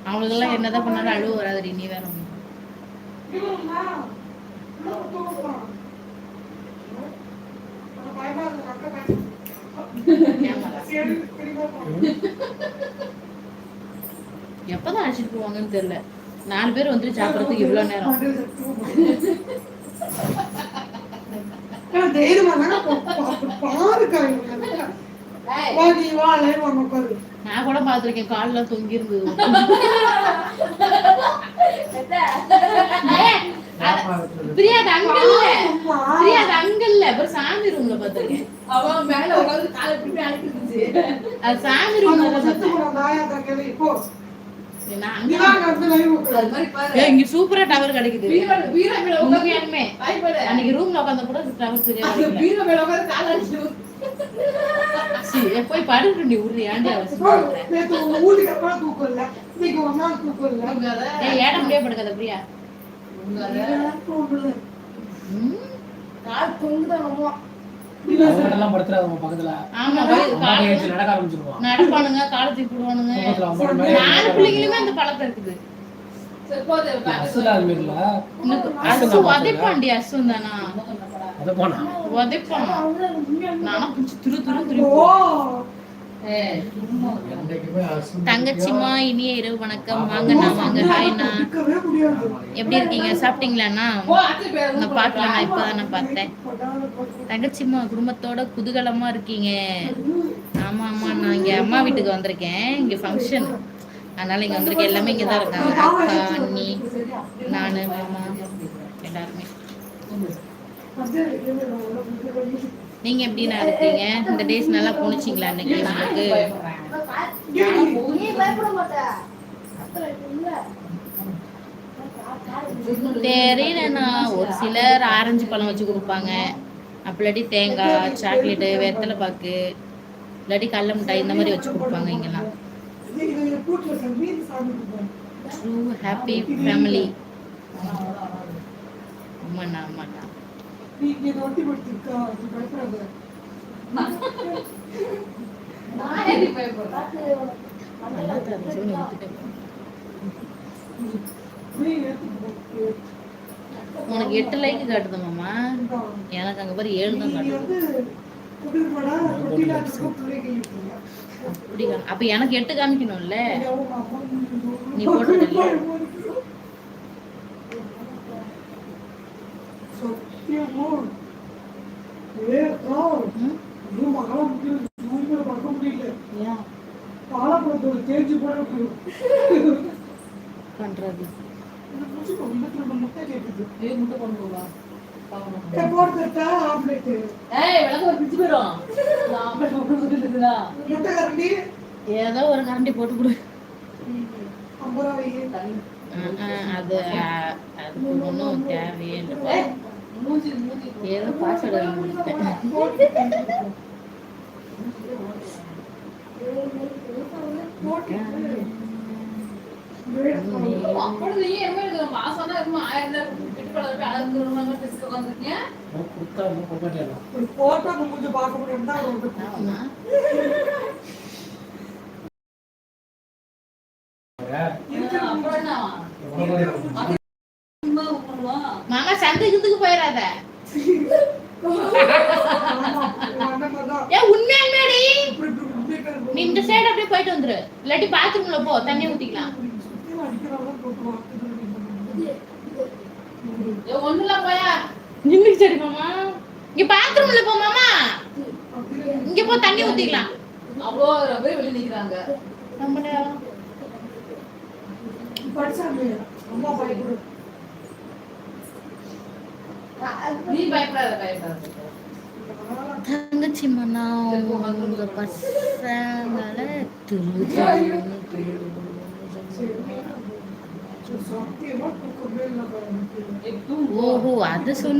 அவங்களுக்கெல்லாம் என்னதான் பண்ணாலும் அழுவ வராது. நீ வேற எப்பதான் அழைச்சிட்டு போவாங்கன்னு தெரியல. 4 பேர் வந்து சாப்பிடறதுக்கு இவ்வளவு நேரம். நான் கூட பாத்திருக்கேன், கால்ல தொங்கி இருந்தது. பிரியா அங்கல்ல சாமி ரூம்ல பாத்திருக்கேன். அவன் மேல உட்கார்ந்து காலை பிடிச்சி அழைச்சிட்டு இருந்துச்சு. அது சாமி ரூம்ல இங்க சூப்பரா டவர் கிடைக்குது. அன்னைக்கு ரூம்ல உட்கார்ந்த கூட டவர் தெரியாது. போய் படுத்து நீ உருளி ஆண்டி ஏட முடிய படுக்காத பிரியா. நடப்பானுங்க, காலத்துக்கு போடுவானுங்க. 4 பிள்ளைங்களுமே அந்த பழக்கம் இருக்குது. உதைப்பாண்டி அசும் தானா உதைப்பான். நானும் பிடிச்சி துரு துரு துரு. தங்கச்சிமா இனிய இரவு வணக்கம். வாங்கண்ணா வாங்க. ஹாய்ண்ணா, எப்படி இருக்கீங்க? சாப்பிட்டீங்களாண்ணா? நான் பார்க்கல, நான் இப்பதான் நான் பார்த்தேன். தங்கச்சிமா குடும்பத்தோட குதூகலமா இருக்கீங்க? ஆமா ஆமா, நான் இங்க அம்மா வீட்டுக்கு வந்திருக்கேன். இங்க ஃபங்க்ஷன், அதனால இங்க வந்திருக்கேன். எல்லாமே இங்கதான் இருக்காங்க. அக்கா, அண்ணி, நானு, மாமா எல்லாருமே. நீங்க எப்படின்னா இருக்கீங்க? இந்த டேஸ் நல்லா போனிச்சிங்களா இன்னைக்கு உங்களுக்கு? தெரியலண்ணா, ஒரு சிலர் ஆரஞ்சு பழம் வச்சு கொடுப்பாங்க, அப்படி தேங்காய், சாக்லேட்டு, வெத்தலை பாக்கு, இல்லாட்டி கடல மிட்டாய் இந்த மாதிரி வச்சு கொடுப்பாங்க இங்கெல்லாம். True happy family. ஆமாண்ணா ஆமாண்ணா. உனக்கு 8 லைக் காட்டுது மாமா, எனக்கு அங்க பாரு 7 தான் காட்டுது. அப்ப எனக்கு 8 காமிக்கணும்ல, நீ போட்டதில்ல. பண்றது ஏதோ ஒரு கரண்டி போட்டு கொடு. அது ஒன்றும் தேவையே இல்லை. ஏதோ பாஸ்வேர்டு மாமா சந்தைக்கு போயிடாத. உண்மையாடி நீ இந்த சைடு அப்படியே போயிட்டு வந்துரு, இல்லாட்டி பாத்ரூம்ல போ, தண்ணி ஊத்திக்கலாம். ஒண்ணுல போயா நின்னுக்கு சரி மாமா, இங்க பாத்ரூம்ல போ மாமா, இங்க போ தண்ணி ஊத்திக்கலாம். அவ்வளோ பேர் வெளிய நிக்கிறாங்க. நம்மள படிச்சாங்க அம்மா பயப்படு. நீ பயப்படாத. தங்கச்சி மன்னா உங்க பசங்களை ஓஹோ அது சொன்ன